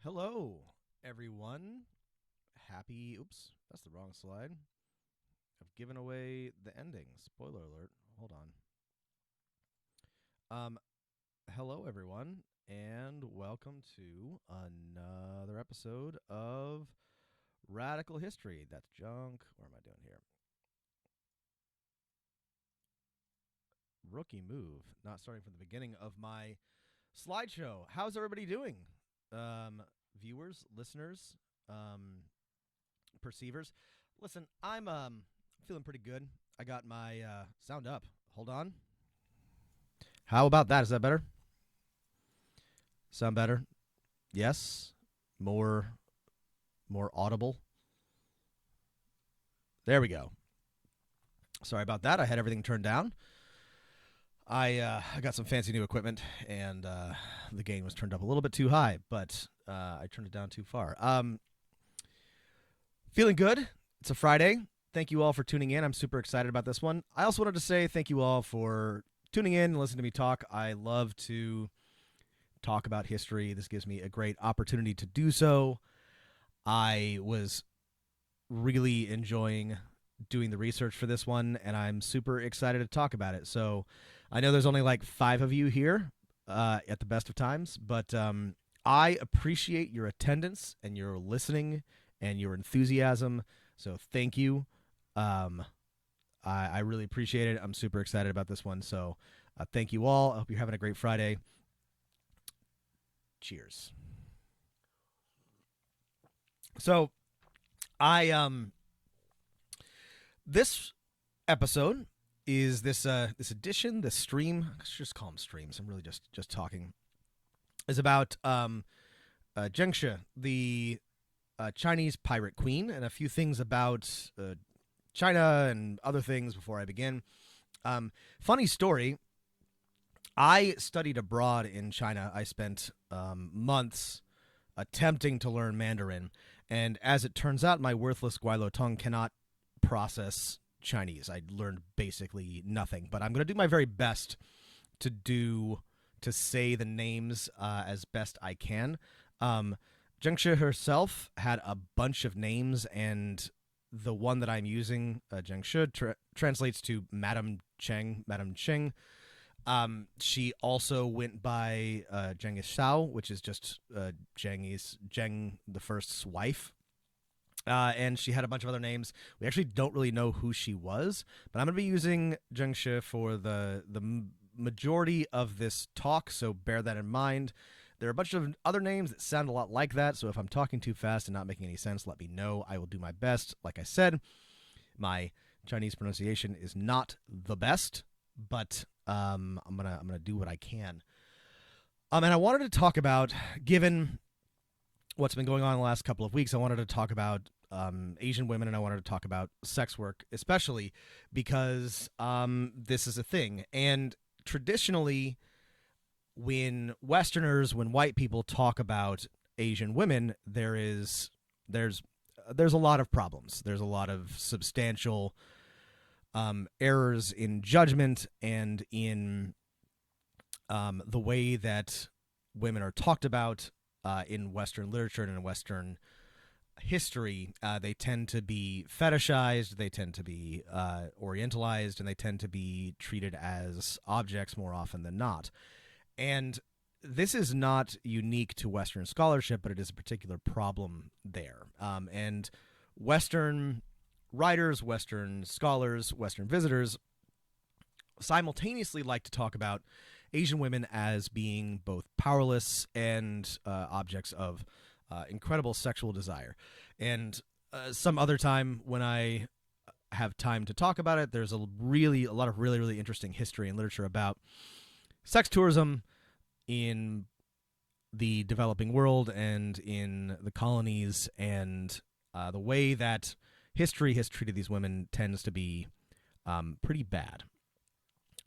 Hello, everyone. Oops, that's the wrong slide. I've given away the ending. Spoiler alert. Hold on. Hello, everyone, and welcome to another episode of Radical History. That's junk. What am I doing here? Rookie move. Not starting from the beginning of my slideshow. How's everybody doing? Viewers, listeners, perceivers. Listen, I'm feeling pretty good. I got my sound up. Hold on. How about that? Is that better? Sound better? Yes. More audible. There we go. Sorry about that. I had everything turned down. I got some fancy new equipment, and the gain was turned up a little bit too high, but I turned it down too far. Feeling good. It's a Friday. Thank you all for tuning in. I'm super excited about this one. I also wanted to say thank you all for tuning in and listening to me talk. I love to talk about history. This gives me a great opportunity to do so. I was really enjoying doing the research for this one, and I'm super excited to talk about it. So I know there's only like 5 of you here at the best of times, but I appreciate your attendance and your listening and your enthusiasm. So thank you. I really appreciate it. I'm super excited about this one. So thank you all. I hope you're having a great Friday. Cheers. So this episode is this edition, this stream. Let's just call them streams. I'm really just talking. Is about Zheng Shi, the Chinese pirate queen, and a few things about China and other things before I begin. Funny story. I studied abroad in China. I spent months attempting to learn Mandarin, and as it turns out, my worthless Guilo tongue cannot process Chinese. I learned basically nothing, but I'm going to do my very best to say the names as best I can. Zheng Shi herself had a bunch of names, and the one that I'm using, Zheng Shi, translates to Madam Cheng, Madam Ching. She also went by Zheng I Sao, which is just Zheng the First's wife. And she had a bunch of other names. We actually don't really know who she was, but I'm going to be using Zheng Shi for the majority of this talk, so bear that in mind. There are a bunch of other names that sound a lot like that, so if I'm talking too fast and not making any sense, let me know. I will do my best. Like I said, my Chinese pronunciation is not the best, but I'm gonna do what I can. And I wanted to talk about, given what's been going on in the last couple of weeks, I wanted to talk about Asian women, and I wanted to talk about sex work, especially because this is a thing. And traditionally, when white people talk about Asian women, there's a lot of problems. There's a lot of substantial errors in judgment and in the way that women are talked about in Western literature and in Western history. They tend to be fetishized, they tend to be orientalized, and they tend to be treated as objects more often than not. And this is not unique to Western scholarship, but it is a particular problem there. And Western writers, Western scholars, Western visitors simultaneously like to talk about Asian women as being both powerless and objects of incredible sexual desire. And some other time when I have time to talk about it, there's a lot of really interesting history and literature about sex tourism in the developing world and in the colonies, and the way that history has treated these women tends to be pretty bad.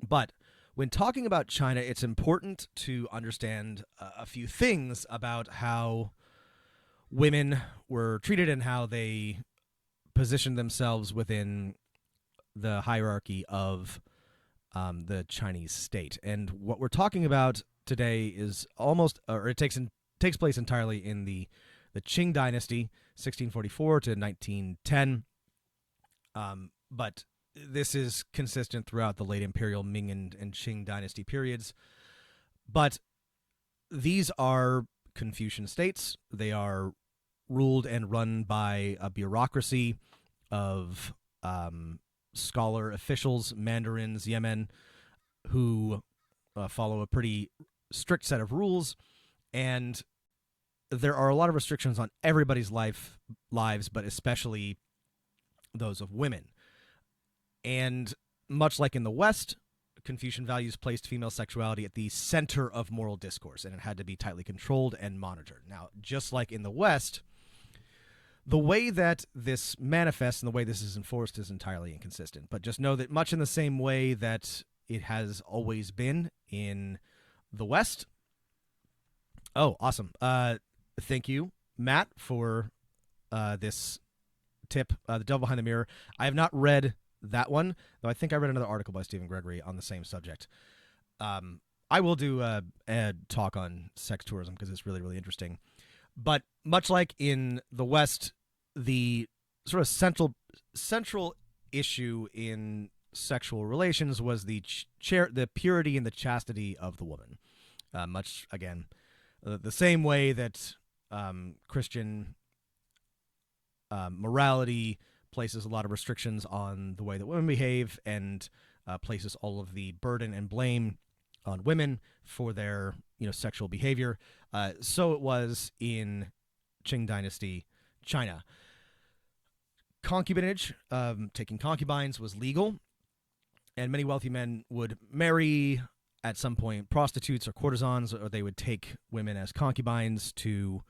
But when talking about China, it's important to understand a few things about how women were treated and how they positioned themselves within the hierarchy of the Chinese state. And what we're talking about today is it takes takes place entirely in the Qing Dynasty, 1644 to 1910. But this is consistent throughout the late imperial Ming and Qing dynasty periods. But these are Confucian states. They are ruled and run by a bureaucracy of scholar officials, mandarins, yemen, who follow a pretty strict set of rules. And there are a lot of restrictions on everybody's lives, but especially those of women. And much like in the West, Confucian values placed female sexuality at the center of moral discourse, and it had to be tightly controlled and monitored. Now, just like in the West, the way that this manifests and the way this is enforced is entirely inconsistent. But just know that much in the same way that it has always been in the West. Oh, awesome. Thank you, Matt, for this tip, The Devil Behind the Mirror. I have not read that one, though I think I read another article by Stephen Gregory on the same subject. I will do a talk on sex tourism because it's really, really interesting. But much like in the West, the sort of central issue in sexual relations was the purity and the chastity of the woman. Much, again, the same way that Christian morality places a lot of restrictions on the way that women behave and places all of the burden and blame on women for their sexual behavior. So it was in Qing Dynasty China. Concubinage, taking concubines, was legal, and many wealthy men would marry at some point prostitutes or courtesans, or they would take women as concubines to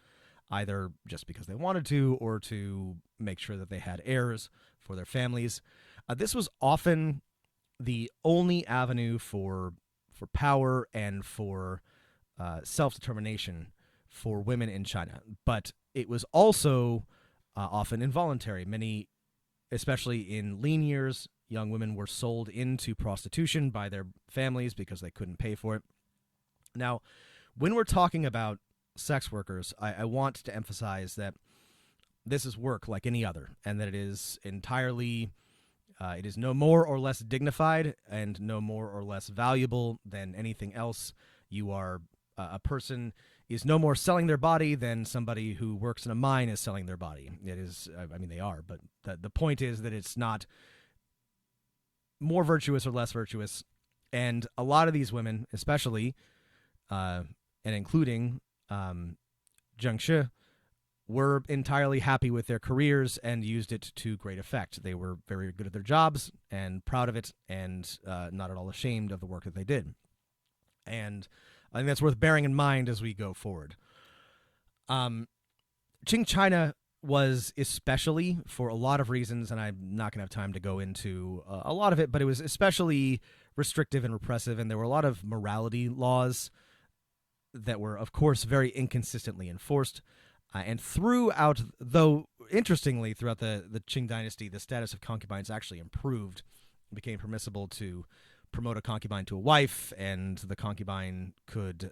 either just because they wanted to or to make sure that they had heirs for their families. This was often the only avenue for power and for self-determination for women in China. But it was also often involuntary. Many, especially in lean years, young women were sold into prostitution by their families because they couldn't pay for it. Now, when we're talking about sex workers, I want to emphasize that this is work like any other, and that it is entirely, it is no more or less dignified and no more or less valuable than anything else. You are, a person is no more selling their body than somebody who works in a mine is selling their body. It is, I mean, they are, but the point is that it's not more virtuous or less virtuous. And a lot of these women, especially, and including Zheng Shi, were entirely happy with their careers and used it to great effect. They were very good at their jobs and proud of it and not at all ashamed of the work that they did. And I think that's worth bearing in mind as we go forward. Qing China was especially, for a lot of reasons, and I'm not going to have time to go into a lot of it, but it was especially restrictive and repressive, and there were a lot of morality laws that were, of course, very inconsistently enforced. And throughout, though interestingly, throughout the Qing Dynasty, the status of concubines actually improved. It became permissible to promote a concubine to a wife, and the concubine could,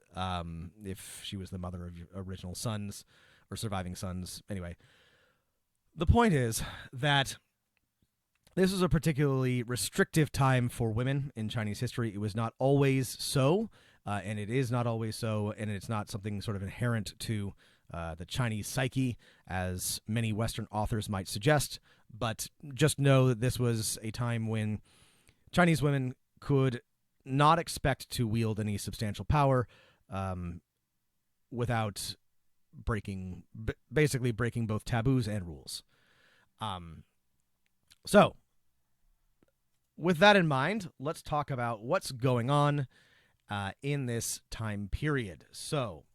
if she was the mother of original sons or surviving sons. Anyway, the point is that this was a particularly restrictive time for women in Chinese history. It was not always so, and it is not always so, and it's not something sort of inherent to the Chinese psyche, as many Western authors might suggest. But just know that this was a time when Chinese women could not expect to wield any substantial power without basically breaking both taboos and rules. So, with that in mind, let's talk about what's going on in this time period. So,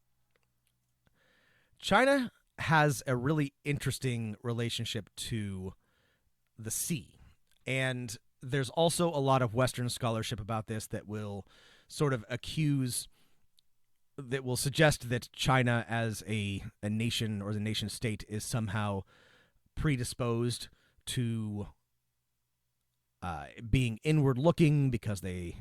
China has a really interesting relationship to the sea. And there's also a lot of Western scholarship about this that will sort of that will suggest that China as a nation or the nation state is somehow predisposed to being inward looking because they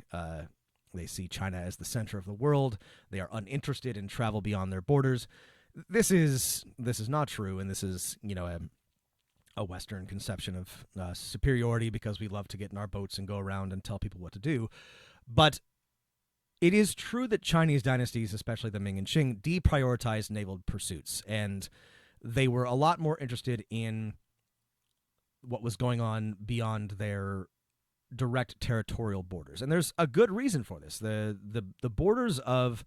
see China as the center of the world. They are uninterested in travel beyond their borders. this is not true, and this is a Western conception of superiority because we love to get in our boats and go around and tell people what to do. But it is true that Chinese dynasties, especially the Ming and Qing, deprioritized naval pursuits, and they were a lot more interested in what was going on beyond their direct territorial borders. And there's a good reason for this. The borders of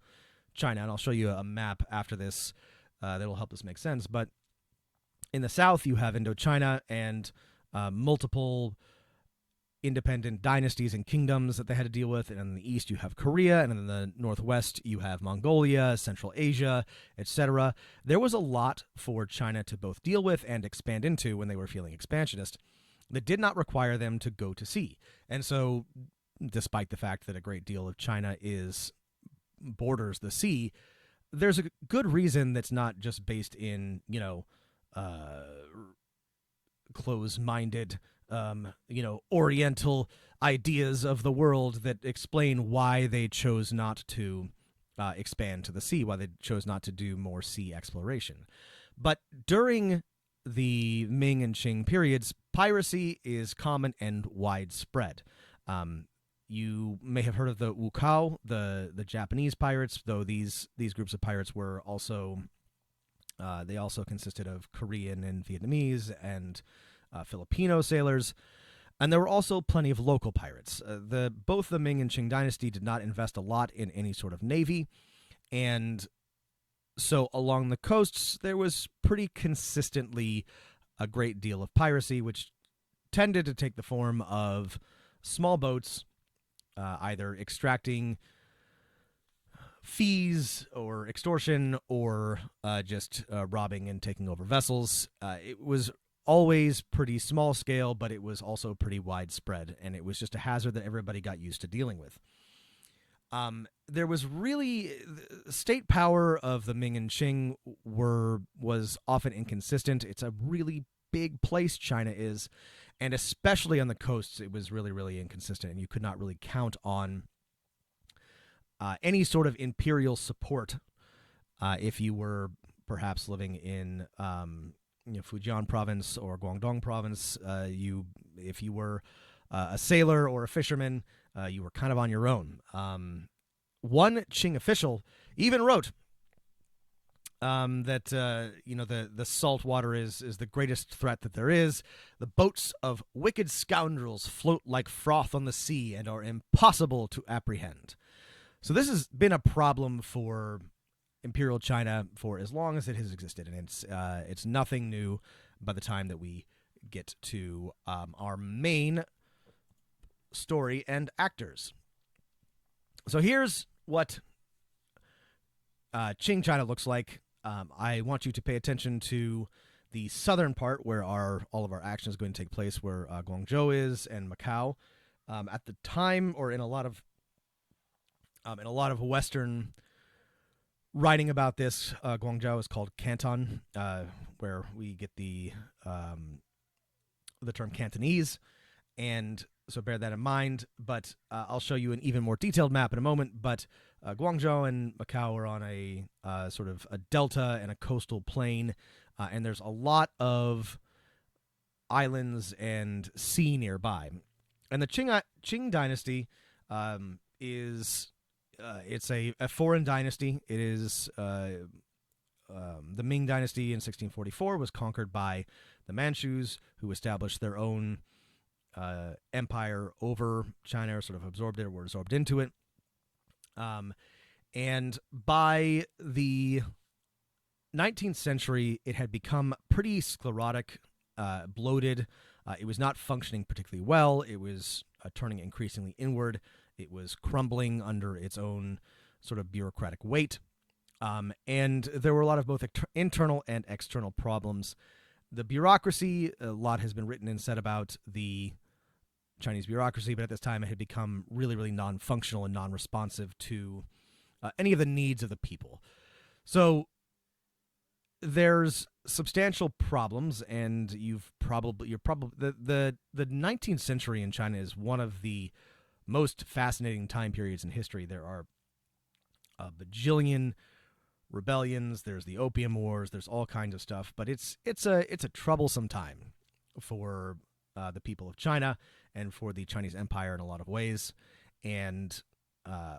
China, and I'll show you a map after this that'll help this make sense, but in the south you have Indochina and multiple independent dynasties and kingdoms that they had to deal with, and in the east you have Korea, and in the northwest you have Mongolia, Central Asia, etc. There was a lot for China to both deal with and expand into when they were feeling expansionist that did not require them to go to sea. And so, despite the fact that a great deal of China borders the sea, there's a good reason that's not just based in, close-minded Oriental ideas of the world that explain why they chose not to expand to the sea, why they chose not to do more sea exploration. But during the Ming and Qing periods, piracy is common and widespread. You may have heard of the Macau, the Japanese pirates, though these groups of pirates were also they also consisted of Korean and Vietnamese and Filipino sailors, and there were also plenty of local pirates. Both the Ming and Qing dynasty did not invest a lot in any sort of navy, and so along the coasts there was pretty consistently a great deal of piracy, which tended to take the form of small boats, either extracting fees or extortion or just robbing and taking over vessels. It was always pretty small scale, but it was also pretty widespread, and it was just a hazard that everybody got used to dealing with. There was really state power of the Ming and Qing was often inconsistent. It's a really big place, China is, and especially on the coasts, it was really, really inconsistent, and you could not really count on any sort of imperial support if you were perhaps living in Fujian province or Guangdong province. If you were a sailor or a fisherman, you were kind of on your own. One Qing official even wrote that the salt water is the greatest threat that there is. The boats of wicked scoundrels float like froth on the sea and are impossible to apprehend. So this has been a problem for Imperial China for as long as it has existed, and it's nothing new by the time that we get to our main story and actors. So here's what Qing China looks like. I want you to pay attention to the southern part where all of our action is going to take place, where Guangzhou is and Macau. At the time, or in a lot of Western writing about this, Guangzhou is called Canton, where we get the term Cantonese, and so bear that in mind. But I'll show you an even more detailed map in a moment. But Guangzhou and Macau are on a sort of a delta and a coastal plain, and there's a lot of islands and sea nearby. And the Qing Dynasty is it's a foreign dynasty. It is the Ming Dynasty in 1644 was conquered by the Manchus, who established their own empire over China, or sort of absorbed it, or were absorbed into it. And by the 19th century, it had become pretty sclerotic, bloated. It was not functioning particularly well. It was turning increasingly inward. It was crumbling under its own sort of bureaucratic weight. And there were a lot of both internal and external problems. The bureaucracy, a lot has been written and said about the Chinese bureaucracy, but at this time it had become really, really non-functional and non-responsive to any of the needs of the people. So there's substantial problems, and you're probably the 19th century in China is one of the most fascinating time periods in history. There are a bajillion rebellions, there's the Opium Wars, there's all kinds of stuff. But it's a troublesome time for the people of China and for the Chinese Empire in a lot of ways. And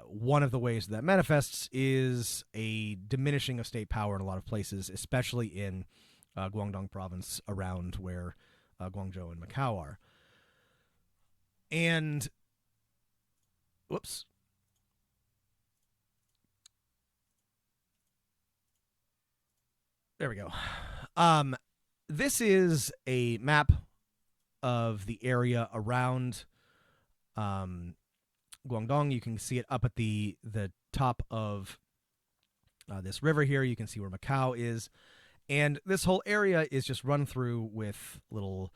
one of the ways that manifests is a diminishing of state power in a lot of places, especially in Guangdong province around where Guangzhou and Macau are. And, whoops. There we go. This is a map of the area around Guangdong. You can see it up at the top of this river here. You can see where Macau is. And this whole area is just run through with little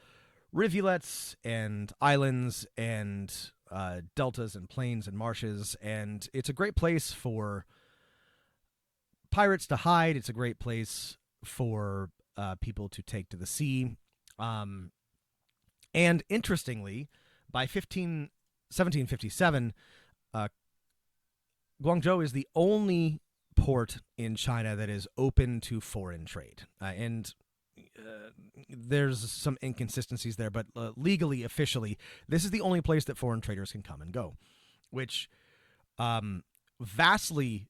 rivulets and islands and deltas and plains and marshes. And it's a great place for pirates to hide. It's a great place for people to take to the sea. And interestingly, by 1757, Guangzhou is the only port in China that is open to foreign trade. And there's some inconsistencies there, but legally, officially, this is the only place that foreign traders can come and go, which vastly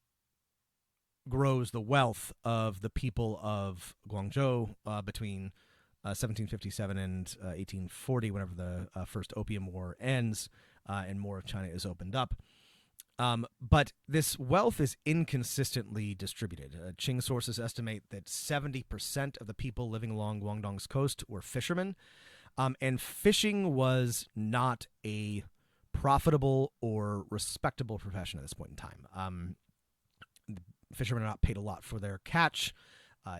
grows the wealth of the people of Guangzhou between 1757 and 1840, whenever the First Opium War ends and more of China is opened up. But this wealth is inconsistently distributed. Qing sources estimate that 70% of the people living along Guangdong's coast were fishermen, and fishing was not a profitable or respectable profession at this point in time. Fishermen are not paid a lot for their catch.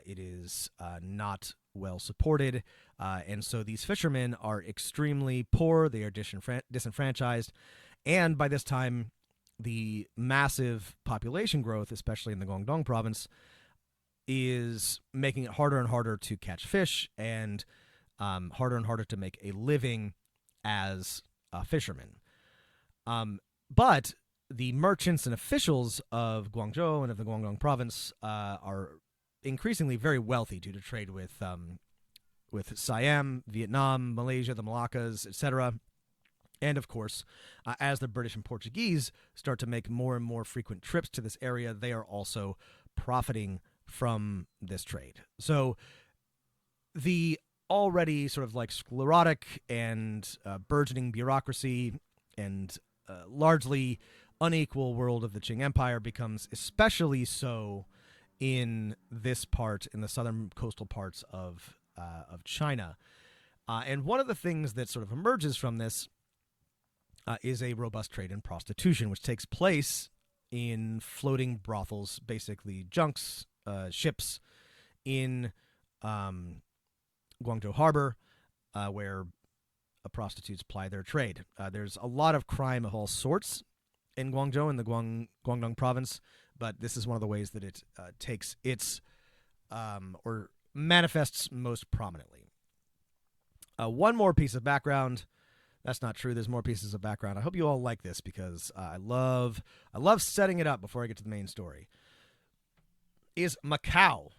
It is not well supported, and so these fishermen are extremely poor. They are disenfranchised, and by this time, the massive population growth, especially in the Guangdong province, is making it harder and harder to catch fish and harder and harder to make a living as a fisherman. But the merchants and officials of Guangzhou and of the Guangdong province are increasingly very wealthy due to trade with Siam, Vietnam, Malaysia, the Malaccas, etc. And, of course, as the British and Portuguese start to make more and more frequent trips to this area, they are also profiting from this trade. So the already sort of like sclerotic and burgeoning bureaucracy and largely unequal world of the Qing Empire becomes especially so in this part, in the southern coastal parts of China. And one of the things that sort of emerges from this is a robust trade in prostitution, which takes place in floating brothels, basically junks, ships in Guangzhou Harbor, where prostitutes ply their trade. There's a lot of crime of all sorts in Guangzhou, in the Guangdong province, but this is one of the ways that it takes its or manifests most prominently. One more piece of background. That's not true. There's more pieces of background. I hope you all like this because I love setting it up before I get to the main story. Is Macau.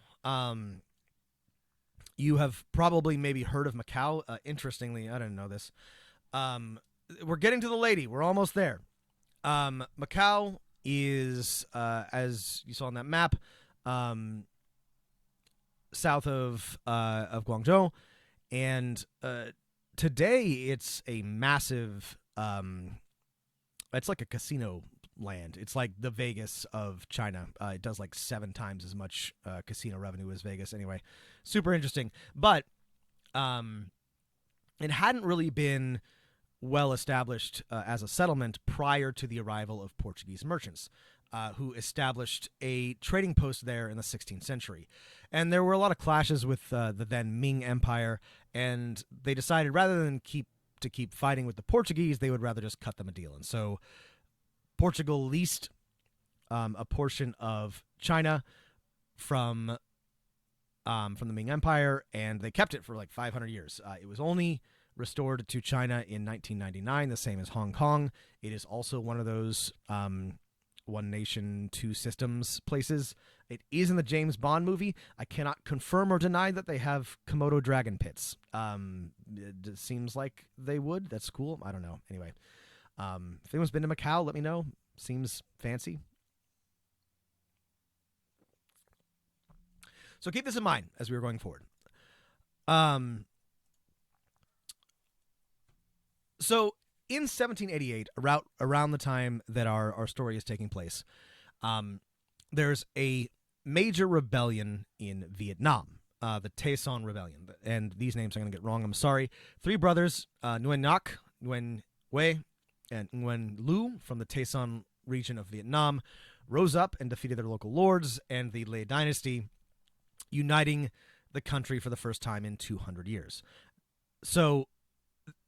You have probably maybe heard of Macau. Interestingly, I didn't know this. We're getting to the lady. We're almost there. Macau is, as you saw on that map, south of Guangzhou, and today it's a massive. It's like a casino land. It's like the Vegas of China. It does like 7 times as much casino revenue as Vegas. Anyway, super interesting. But it hadn't really been well established as a settlement prior to the arrival of Portuguese merchants, who established a trading post there in the 16th century. And there were a lot of clashes with the then Ming Empire, and they decided rather than keep fighting with the Portuguese, they would rather just cut them a deal. And so Portugal leased a portion of China from the Ming Empire, and they kept it for like 500 years. It was only restored to China in 1999, the same as Hong Kong. It is also one of those one nation, two systems places. It is in the James Bond movie. I cannot confirm or deny that they have Komodo dragon pits. It seems like they would. That's cool. I don't know. Anyway, if anyone's been to Macau, let me know. Seems fancy. So keep this in mind as we are going forward. So in 1788, around the time that our story is taking place, there's a major rebellion in Vietnam, the Tay Son Rebellion. And these names I'm going to get wrong. I'm sorry. Three brothers, Nguyen Ngoc, Nguyen Huê, and Nguyen Lu from the Tay Son region of Vietnam rose up and defeated their local lords and the Lê Dynasty, uniting the country for the first time in 200 years. So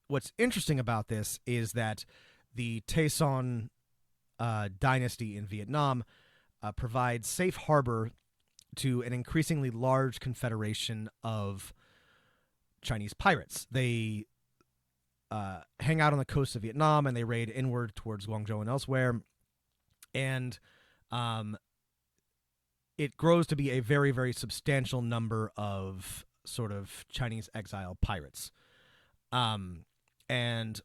what's interesting about this is that the Tay Son dynasty in Vietnam provides safe harbor to an increasingly large confederation of Chinese pirates. They hang out on the coast of Vietnam, and they raid inward towards Guangzhou and elsewhere. And it grows to be a very, very substantial number of sort of Chinese exile pirates. And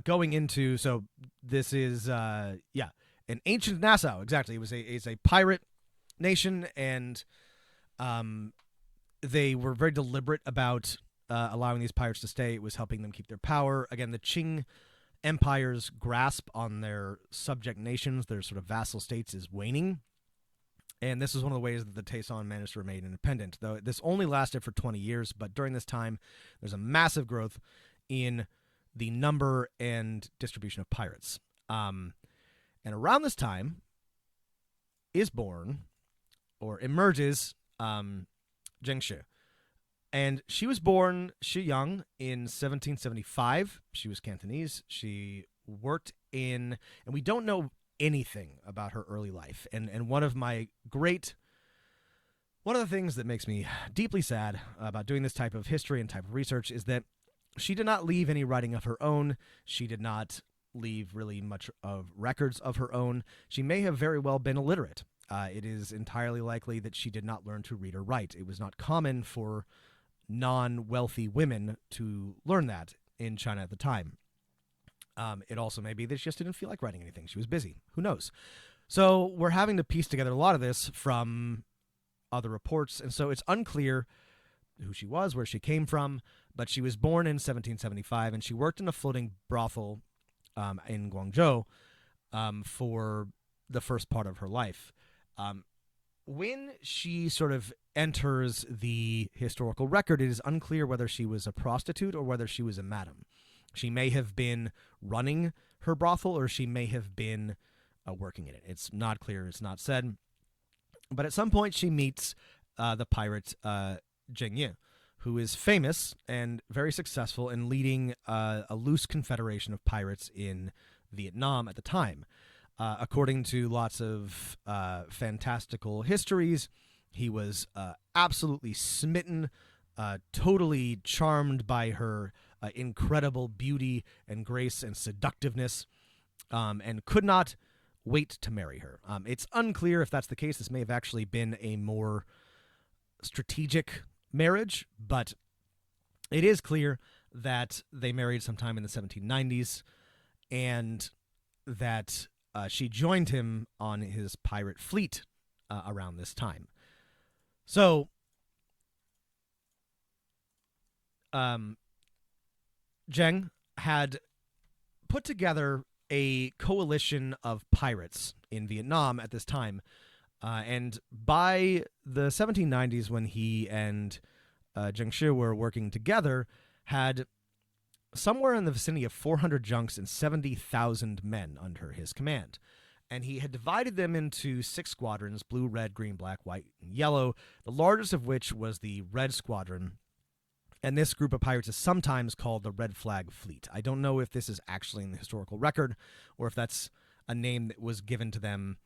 going into, so this is, an ancient Nassau, exactly. It's a pirate nation, and they were very deliberate about allowing these pirates to stay. It was helping them keep their power. Again, the Qing Empire's grasp on their subject nations, their sort of vassal states, is waning. And this is one of the ways that the Tay Son managed to remain independent. Though this only lasted for 20 years, but during this time, there's a massive growth in the number and distribution of pirates. And around this time is born, or emerges, Zheng Shi. And she was born Shiyang in 1775. She was Cantonese. She worked in, and we don't know anything about her early life. And one of the things that makes me deeply sad about doing this type of history and type of research is that she did not leave any writing of her own. She did not leave really much of records of her own. She may have very well been illiterate. It is entirely likely that she did not learn to read or write. It was not common for non-wealthy women to learn that in China at the time. It also may be that she just didn't feel like writing anything. She was busy. Who knows? So we're having to piece together a lot of this from other reports, and so it's unclear who she was, where she came from, but she was born in 1775, and she worked in a floating brothel in Guangzhou for the first part of her life. When she sort of enters the historical record, it is unclear whether she was a prostitute or whether she was a madam. She may have been running her brothel, or she may have been working in it. It's not clear. It's not said. But at some point, she meets the pirate Zheng Yi, who is famous and very successful in leading a loose confederation of pirates in Vietnam at the time. According to lots of fantastical histories, he was absolutely smitten, totally charmed by her incredible beauty and grace and seductiveness, and could not wait to marry her. It's unclear if that's the case. This may have actually been a more strategic marriage, but it is clear that they married sometime in the 1790s, and that she joined him on his pirate fleet around this time. So, Zheng had put together a coalition of pirates in Vietnam at this time, and by the 1790s, when he and Zheng Shi were working together, had somewhere in the vicinity of 400 junks and 70,000 men under his command. And he had divided them into 6 squadrons: blue, red, green, black, white, and yellow, the largest of which was the Red Squadron. And this group of pirates is sometimes called the Red Flag Fleet. I don't know if this is actually in the historical record or if that's a name that was given to them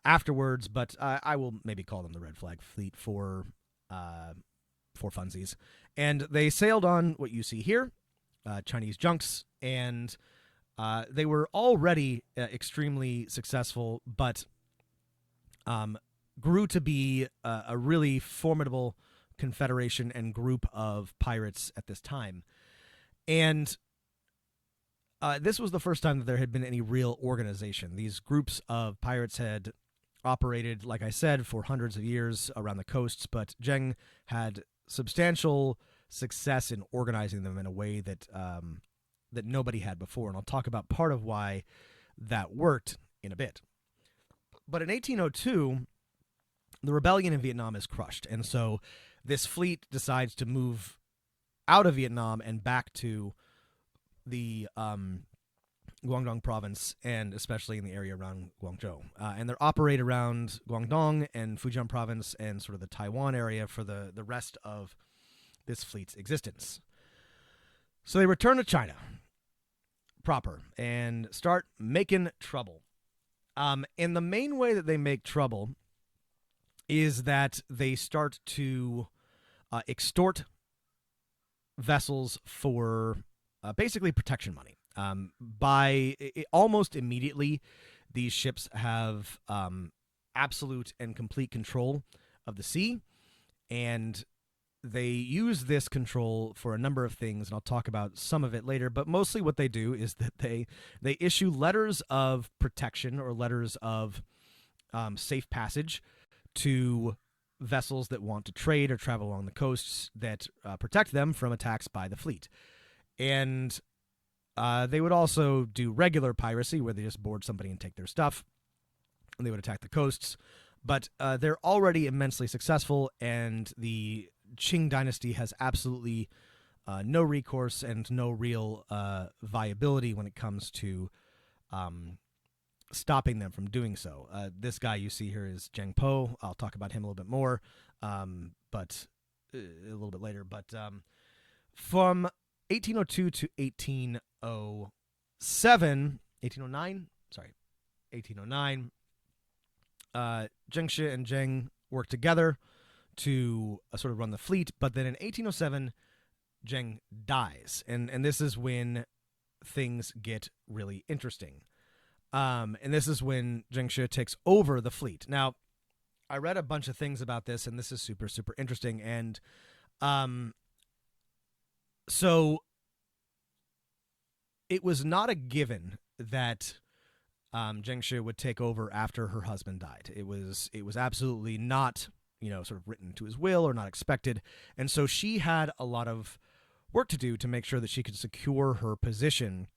afterwards, but I will maybe call them the Red Flag Fleet for funsies. And they sailed on what you see here, Chinese junks, and They were already extremely successful, but grew to be a really formidable confederation and group of pirates at this time. And this was the first time that there had been any real organization. These groups of pirates had operated, like I said, for hundreds of years around the coasts, but Zheng had substantial success in organizing them in a way that that nobody had before. And I'll talk about part of why that worked in a bit. But in 1802, the rebellion in Vietnam is crushed, and so this fleet decides to move out of Vietnam and back to the Guangdong province, and especially in the area around Guangzhou. And they operate around Guangdong and Fujian province and sort of the Taiwan area for the rest of this fleet's existence. So they return to China proper and start making trouble. And the main way that they make trouble is that they start to extort vessels for basically protection money. Almost immediately, these ships have absolute and complete control of the sea, and they use this control for a number of things, and I'll talk about some of it later, but mostly what they do is that they issue letters of protection or letters of safe passage to vessels that want to trade or travel along the coasts that protect them from attacks by the fleet. And they would also do regular piracy, where they just board somebody and take their stuff, and they would attack the coasts. But they're already immensely successful, and the Qing Dynasty has absolutely no recourse and no real viability when it comes to stopping them from doing so. This guy you see here is Zheng Po. I'll talk about him a little bit more, but a little bit later. But from 1802 to 1809, Zheng Shi and Zheng worked together to sort of run the fleet, but then in 1807, Zheng dies, and this is when things get really interesting. And this is when Zheng Shi takes over the fleet. Now, I read a bunch of things about this, and this is super, super interesting. And so it was not a given that Zheng Shi would take over after her husband died. It was absolutely not, sort of written to his will or not expected. And so she had a lot of work to do to make sure that she could secure her position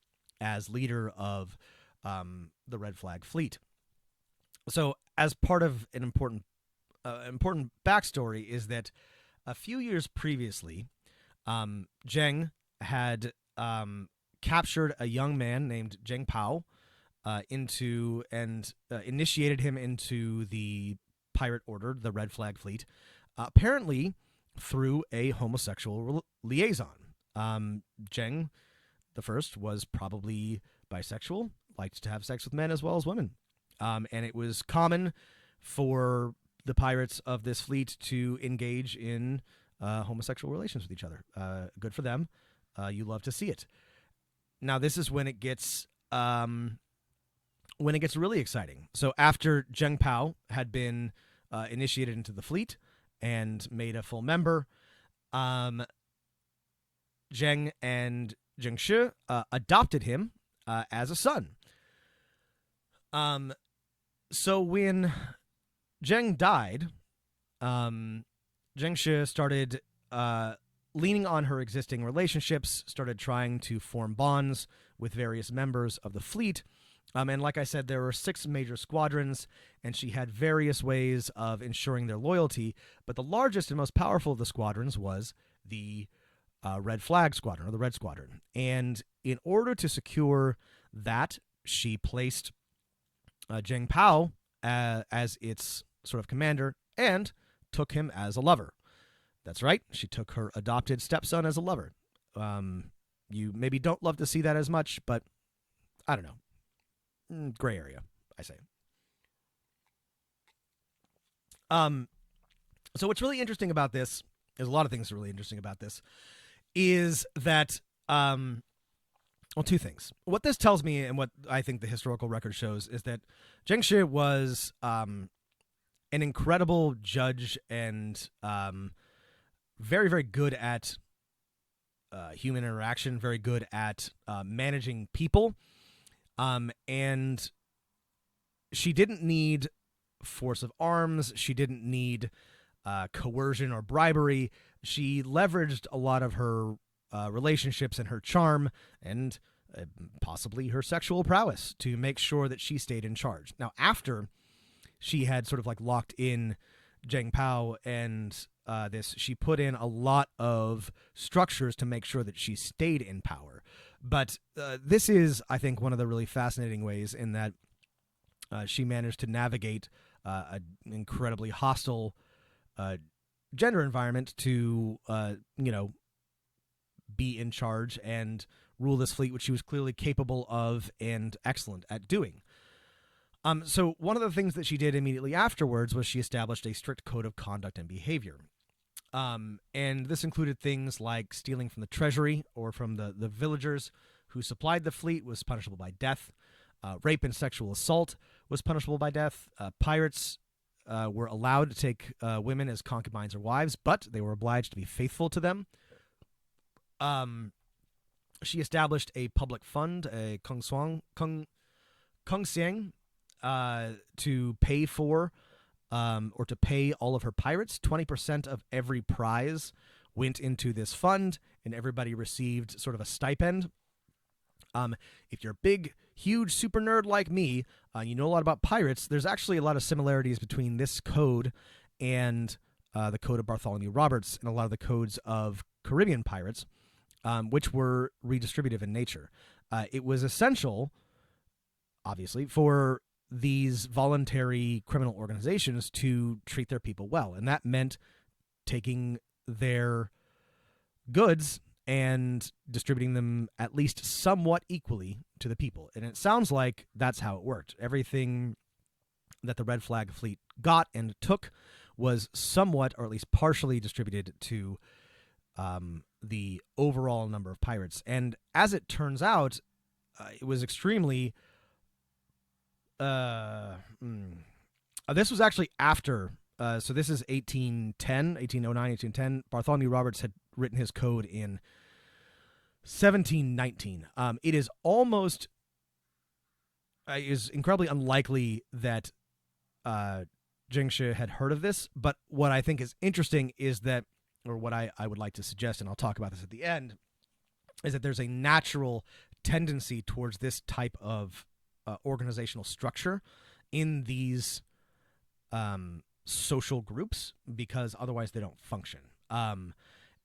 as leader of the Red Flag Fleet. So, as part of an important backstory is that a few years previously, Zheng had captured a young man named Zheng Pao initiated him into the pirate order, the Red Flag Fleet, apparently through a homosexual liaison. Zheng the first was probably bisexual, liked to have sex with men as well as women. And it was common for the pirates of this fleet to engage in homosexual relations with each other. Good for them. You love to see it. Now, this is when it gets really exciting. So after Zheng Pao had been initiated into the fleet and made a full member, Zheng and Zheng Shi adopted him as a son. So when Zheng died, Zheng Shi started leaning on her existing relationships, started trying to form bonds with various members of the fleet. And like I said, there were 6 major squadrons, and she had various ways of ensuring their loyalty. But the largest and most powerful of the squadrons was the Red Flag Squadron, or the Red Squadron. And in order to secure that, she placed Zheng Pao as its sort of commander and took him as a lover. That's right, she took her adopted stepson as a lover. You maybe don't love to see that as much, but I don't know. Gray area, I say. So what's really interesting about this, there's a lot of things really interesting about this, is that Well, two things. What this tells me, and what I think the historical record shows, is that Zheng Shi was an incredible judge and very, very good at human interaction, very good at managing people. And she didn't need force of arms. She didn't need coercion or bribery. She leveraged a lot of her relationships and her charm and possibly her sexual prowess to make sure that she stayed in charge. Now, after she had sort of like locked in Zheng Pao and she put in a lot of structures to make sure that she stayed in power. But this is, I think, one of the really fascinating ways in that she managed to navigate an incredibly hostile gender environment to, be in charge and rule this fleet, which she was clearly capable of and excellent at doing. So one of the things that she did immediately afterwards was she established a strict code of conduct and behavior. And this included things like stealing from the treasury or from the villagers who supplied the fleet was punishable by death. Rape and sexual assault was punishable by death. Pirates were allowed to take women as concubines or wives, but they were obliged to be faithful to them. She established a public fund, a Kung Xiang, to pay for or to pay all of her pirates. 20% of every prize went into this fund, and everybody received sort of a stipend. If you're a big, huge super nerd like me, you know a lot about pirates, there's actually a lot of similarities between this code and the code of Bartholomew Roberts and a lot of the codes of Caribbean pirates, which were redistributive in nature. It was essential, obviously, for these voluntary criminal organizations to treat their people well. And that meant taking their goods and distributing them at least somewhat equally to the people. And it sounds like that's how it worked. Everything that the Red Flag Fleet got and took was somewhat, or at least partially, distributed to the overall number of pirates. And as it turns out, it was extremely... this was actually after... so this is 1809, 1810. Bartholomew Roberts had written his code in 1719. It is almost... it is incredibly unlikely that Zheng Shi had heard of this, but what I think is interesting is that, or what I would like to suggest, and I'll talk about this at the end, is that there's a natural tendency towards this type of organizational structure in these social groups, because otherwise they don't function.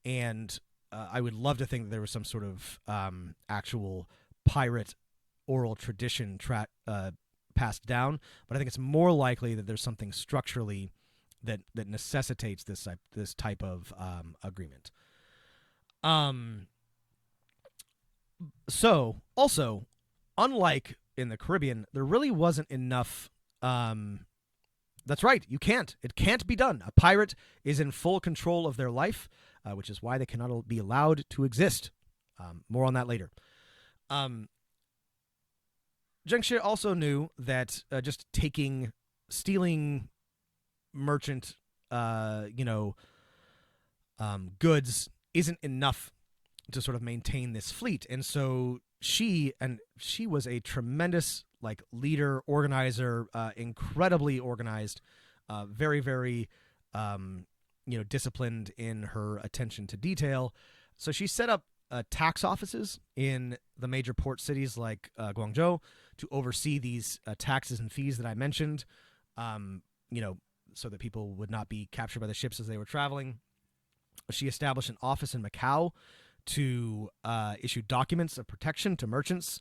And I would love to think that there was some sort of actual pirate oral tradition passed down, but I think it's more likely that there's something structurally that necessitates this type of agreement. So also, unlike in the Caribbean, there really wasn't enough. That's right, you can't. It can't be done. A pirate is in full control of their life, which is why they cannot be allowed to exist. More on that later. Zheng Shi also knew that just stealing merchant, goods isn't enough to sort of maintain this fleet. And so she was a tremendous leader, organizer, incredibly organized, very, very, disciplined in her attention to detail. So she set up tax offices in the major port cities like Guangzhou to oversee these taxes and fees that I mentioned, so that people would not be captured by the ships as they were traveling. She established an office in Macau to issue documents of protection to merchants.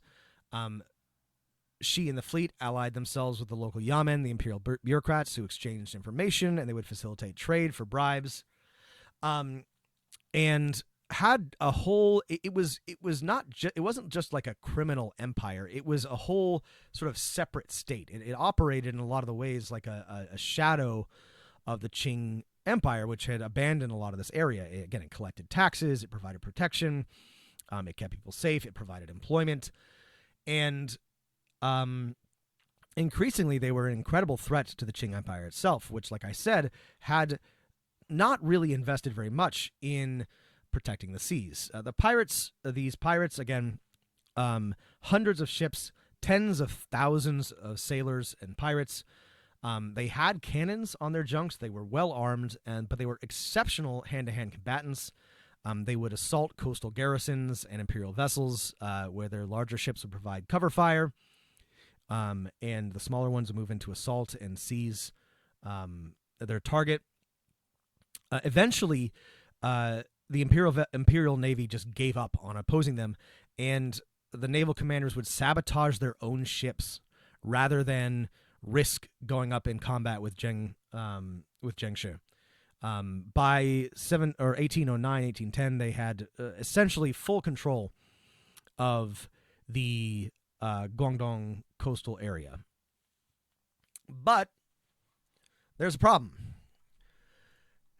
She and the fleet allied themselves with the local yamen, the imperial bureaucrats, who exchanged information, and they would facilitate trade for bribes. And had a whole... It wasn't just like a criminal empire. It was a whole sort of separate state. It operated in a lot of the ways like a shadow of the Qing Empire, which had abandoned a lot of this area. Again, it collected taxes, it provided protection, It kept people safe. It provided employment. And increasingly, they were an incredible threat to the Qing Empire itself, which, like I said, had not really invested very much in protecting the seas. These pirates, again, hundreds of ships, tens of thousands of sailors and pirates. They had cannons on their junks. They were well armed, but they were exceptional hand-to-hand combatants. They would assault coastal garrisons and imperial vessels, where their larger ships would provide cover fire, and the smaller ones would move into assault and seize their target. Eventually, the Imperial Navy just gave up on opposing them, and the naval commanders would sabotage their own ships rather than risk going up in combat with Zheng Shi. By 1809, 1810, they had essentially full control of the Guangdong coastal area. But there's a problem.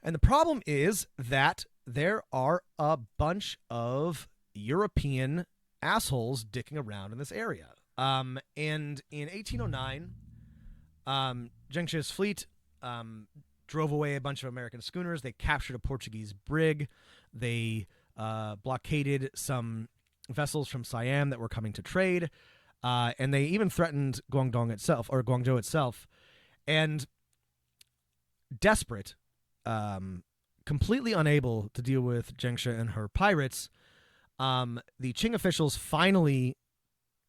And the problem is that there are a bunch of European assholes dicking around in this area. And in 1809, Zheng Shi's fleet drove away a bunch of American schooners. They captured a Portuguese brig. They blockaded some vessels from Siam that were coming to trade. And they even threatened Guangzhou itself. And desperate, completely unable to deal with Zheng Shi and her pirates, the Qing officials finally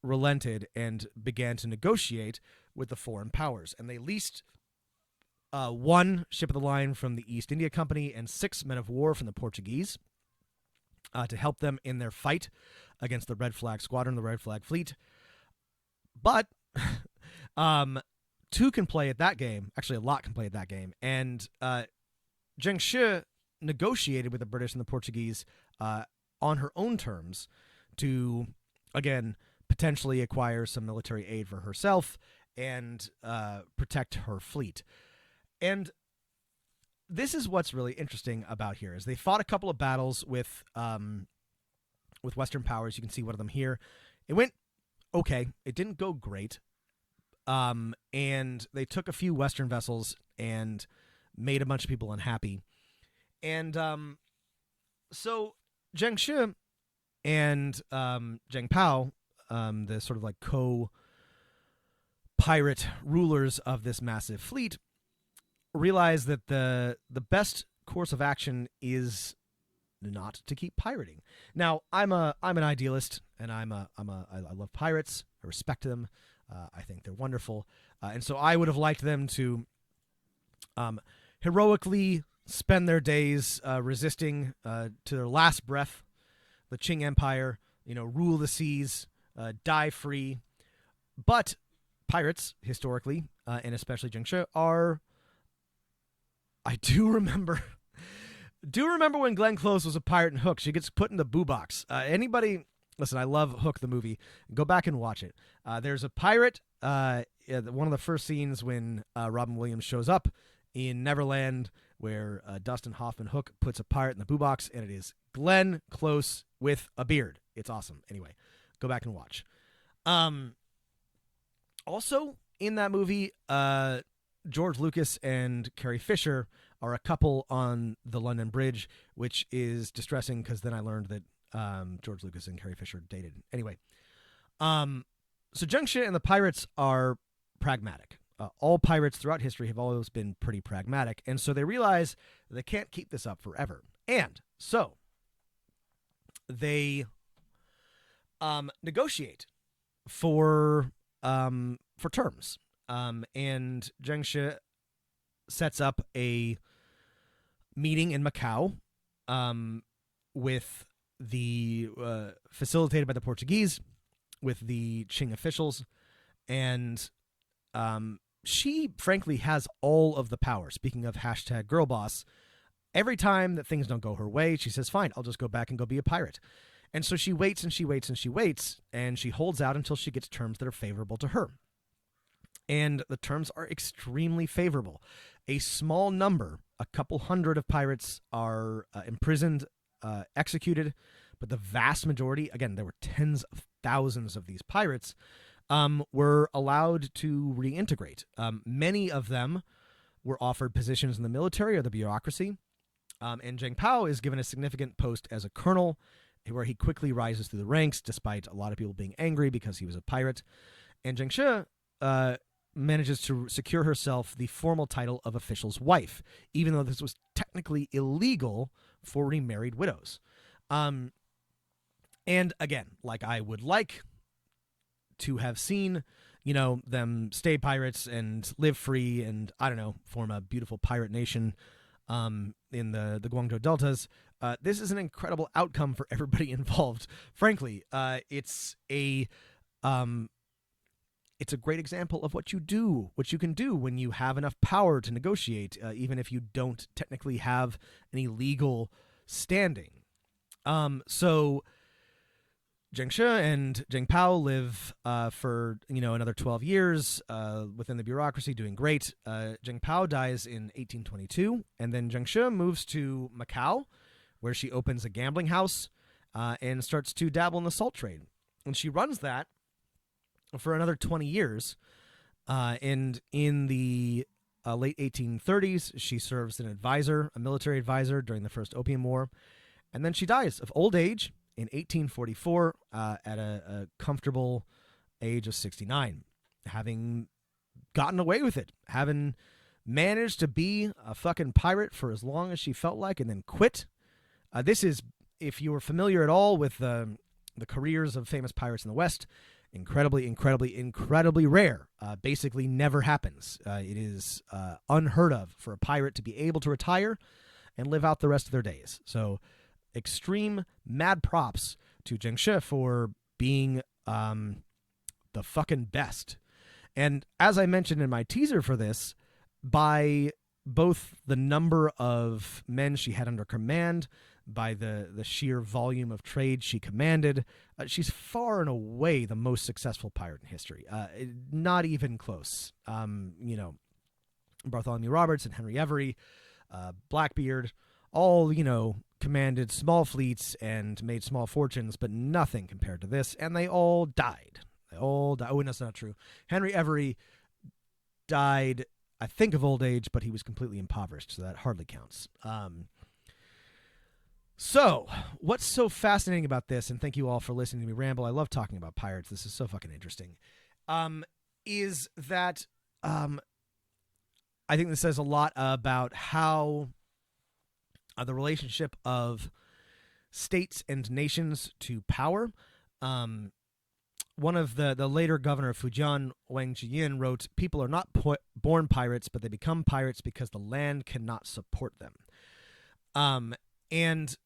relented and began to negotiate with the foreign powers. And they leased one ship of the line from the East India Company and 6 men of war from the Portuguese to help them in their fight against the Red Flag Squadron, the Red Flag Fleet. But 2 can play at that game. Actually, a lot can play at that game. And Zheng Shi negotiated with the British and the Portuguese on her own terms to, again, potentially acquire some military aid for herself and protect her fleet. And this is what's really interesting about here is they fought a couple of battles with Western powers. You can see one of them here. It went okay. It didn't go great. And they took a few Western vessels and made a bunch of people unhappy. And so Zheng Shi and Zheng Pao, the sort of like co-pirate rulers of this massive fleet, realized that the best course of action is not to keep pirating. Now, I'm an idealist, and I love pirates. I respect them. I think they're wonderful, and so I would have liked them to heroically spend their days resisting to their last breath the Qing Empire. Rule the seas, die free. But pirates, historically, and especially Zheng Shi, are. I do remember when Glenn Close was a pirate in Hook. She gets put in the boo box. Anybody, listen, I love Hook, the movie. Go back and watch it. There's a pirate, one of the first scenes when Robin Williams shows up in Neverland, where Dustin Hoffman Hook puts a pirate in the boo box, and it is Glenn Close with a beard. It's awesome. Anyway, go back and watch. Also, in that movie, George Lucas and Carrie Fisher are a couple on the London Bridge, which is distressing because then I learned that George Lucas and Carrie Fisher dated. Anyway, so Zheng Shi and the pirates are pragmatic. All pirates throughout history have always been pretty pragmatic, and so they realize they can't keep this up forever. And so they negotiate for terms. And Zheng Shi sets up a meeting in Macau with the facilitated by the Portuguese with the Qing officials, and she frankly has all of the power. Speaking of #girlboss, every time that things don't go her way, she says, fine, I'll just go back and go be a pirate. And so she waits and she waits and she waits, and she holds out until she gets terms that are favorable to her. And the terms are extremely favorable. A small number, a couple hundred of pirates are imprisoned, executed, but the vast majority, again, there were tens of thousands of these pirates, were allowed to reintegrate. Many of them were offered positions in the military or the bureaucracy, and Zheng Pao is given a significant post as a colonel, where he quickly rises through the ranks, despite a lot of people being angry because he was a pirate. And Zheng Shi manages to secure herself the formal title of official's wife, even though this was technically illegal for remarried widows. And again, like, I would like to have seen, them stay pirates and live free and, I don't know, form a beautiful pirate nation in the Guangzhou deltas. This is an incredible outcome for everybody involved. Frankly, it's a great example of what you can do when you have enough power to negotiate, even if you don't technically have any legal standing. So Zheng Shi and Zheng Pao live for another 12 years within the bureaucracy, doing great. Zheng Pao dies in 1822, and then Zheng Shi moves to Macau, where she opens a gambling house and starts to dabble in the salt trade. And she runs that for another 20 years. And in the late 1830s, she serves as a military advisor during the First Opium War. And then she dies of old age in 1844 at a comfortable age of 69, having gotten away with it, having managed to be a fucking pirate for as long as she felt like and then quit. This is, if you were familiar at all with the careers of famous pirates in the West, incredibly, incredibly, incredibly rare. Basically never happens. It is unheard of for a pirate to be able to retire and live out the rest of their days. So extreme mad props to Zheng Shi for being the fucking best. And as I mentioned in my teaser for this, by both the number of men she had under command, by the sheer volume of trade she commanded, she's far and away the most successful pirate in history. Not even close. Bartholomew Roberts and Henry Every, Blackbeard, all, commanded small fleets and made small fortunes, but nothing compared to this. And they all died. Oh, that's not true. Henry Every died, I think, of old age, but he was completely impoverished, so that hardly counts. So, what's so fascinating about this, and thank you all for listening to me ramble, I love talking about pirates, this is so fucking interesting, is that I think this says a lot about how the relationship of states and nations to power. One of the later governor of Fujian, Wang Jiyin, wrote, "People are not born pirates, but they become pirates because the land cannot support them." And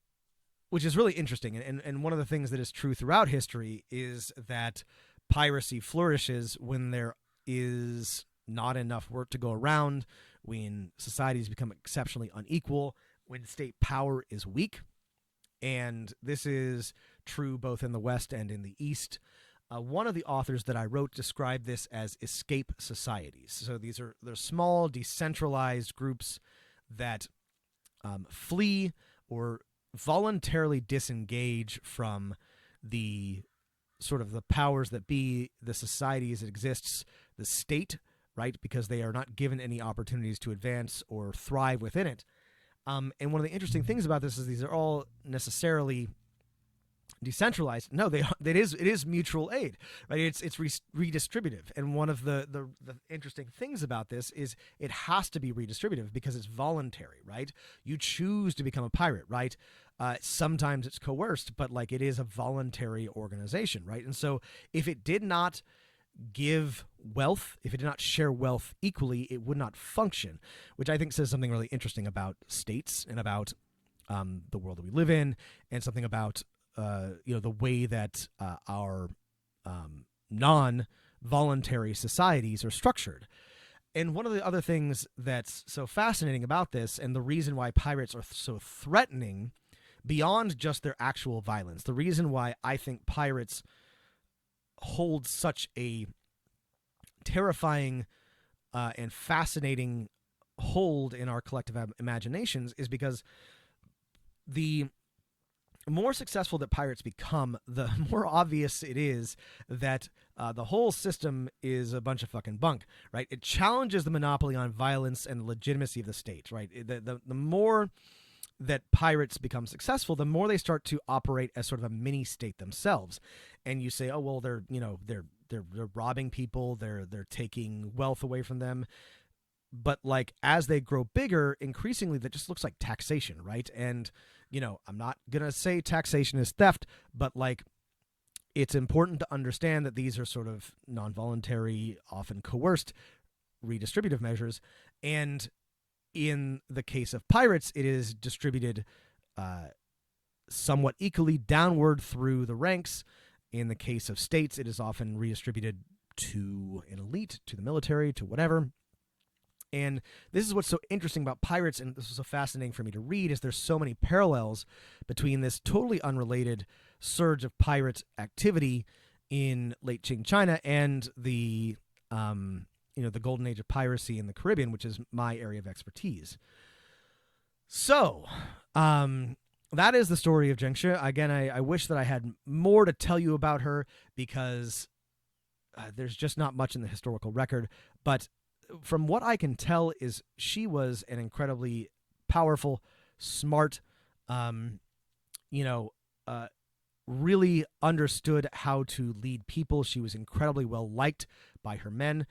which is really interesting. And one of the things that is true throughout history is that piracy flourishes when there is not enough work to go around, when societies become exceptionally unequal, when state power is weak. And this is true both in the West and in the East. One of the authors that I wrote described this as escape societies. So they're small, decentralized groups that flee or voluntarily disengage from the sort of the powers that be, the society as it exists, the state, right? Because they are not given any opportunities to advance or thrive within it. And one of the interesting things about this is these are all necessarily decentralized. No, it is mutual aid, right? It's redistributive. And one of the interesting things about this is it has to be redistributive because it's voluntary, right? You choose to become a pirate, right? Sometimes it's coerced, but like it is a voluntary organization, right? And so if it did not give wealth, if it did not share wealth equally, it would not function, which I think says something really interesting about states and about the world that we live in, and something about the way that our non-voluntary societies are structured. And one of the other things that's so fascinating about this, and the reason why pirates are so threatening beyond just their actual violence, the reason why I think pirates hold such a terrifying and fascinating hold in our collective imaginations is because the more successful that pirates become, the more obvious it is that the whole system is a bunch of fucking bunk, right? It challenges the monopoly on violence and the legitimacy of the state, right? The more that pirates become successful, the more they start to operate as sort of a mini state themselves. And you say, oh well, they're robbing people, they're taking wealth away from them. But like as they grow bigger, increasingly that just looks like taxation, right? And I'm not gonna say taxation is theft, but like it's important to understand that these are sort of non-voluntary, often coerced redistributive measures. And in the case of pirates, it is distributed somewhat equally downward through the ranks. In the case of states, it is often redistributed to an elite, to the military, to whatever. And this is what's so interesting about pirates, and this was so fascinating for me to read, is there's so many parallels between this totally unrelated surge of pirate activity in late Qing China and the the golden age of piracy in the Caribbean, which is my area of expertise. So, that is the story of Zheng Shi. Again, I wish that I had more to tell you about her, because there's just not much in the historical record. But from what I can tell, is she was an incredibly powerful, smart, really understood how to lead people. She was incredibly well liked by her men.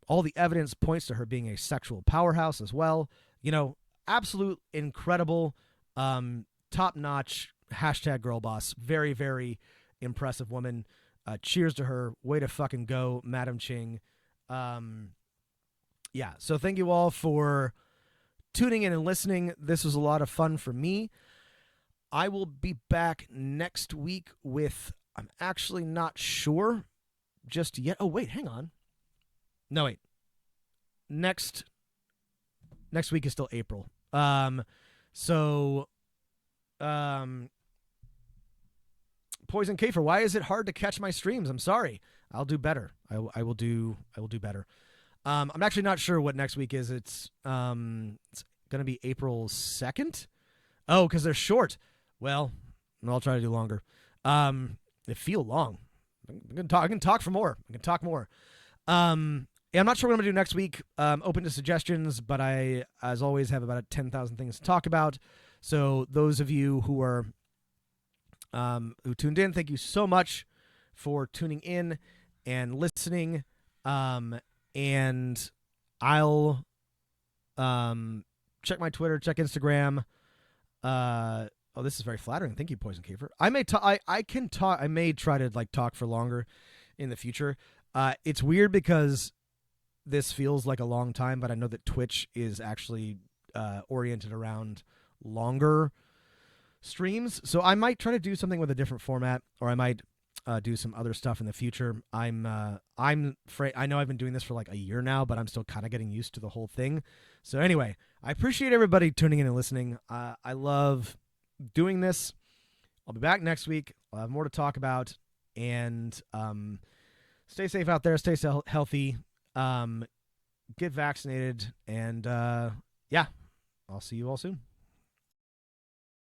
All the evidence points to her being a sexual powerhouse as well. Absolute incredible, top-notch, #girl boss. Very, very impressive woman. Cheers to her. Way to fucking go, Madam Qing. Yeah, so thank you all for tuning in and listening. This was a lot of fun for me. I will be back next week with, I'm actually not sure just yet. Oh, wait, hang on. No, wait. Next week is still April. Poison Kafer, why is it hard to catch my streams? I'm sorry. I'll do better. I will do better. I'm actually not sure what next week is. It's going to be April 2nd. Oh, because they're short. Well, I'll try to do longer. They feel long. I can talk for more. I can talk more. Yeah, I'm not sure what I'm going to do next week. Open to suggestions, but I, as always, have about 10,000 things to talk about. So those of you who are who tuned in, thank you so much for tuning in and listening. And I'll check my Twitter, check Instagram. Oh, this is very flattering. Thank you, Poison Caver. I may I can talk. I may try to talk for longer in the future. It's weird because this feels like a long time, but I know that Twitch is actually oriented around longer streams. So I might try to do something with a different format, or I might do some other stuff in the future. I'm afraid. I know I've been doing this for a year now, but I'm still kind of getting used to the whole thing. So anyway, I appreciate everybody tuning in and listening. I love doing this. I'll be back next week. I'll have more to talk about, and stay safe out there. Stay healthy. Get vaccinated, and yeah, I'll see you all soon.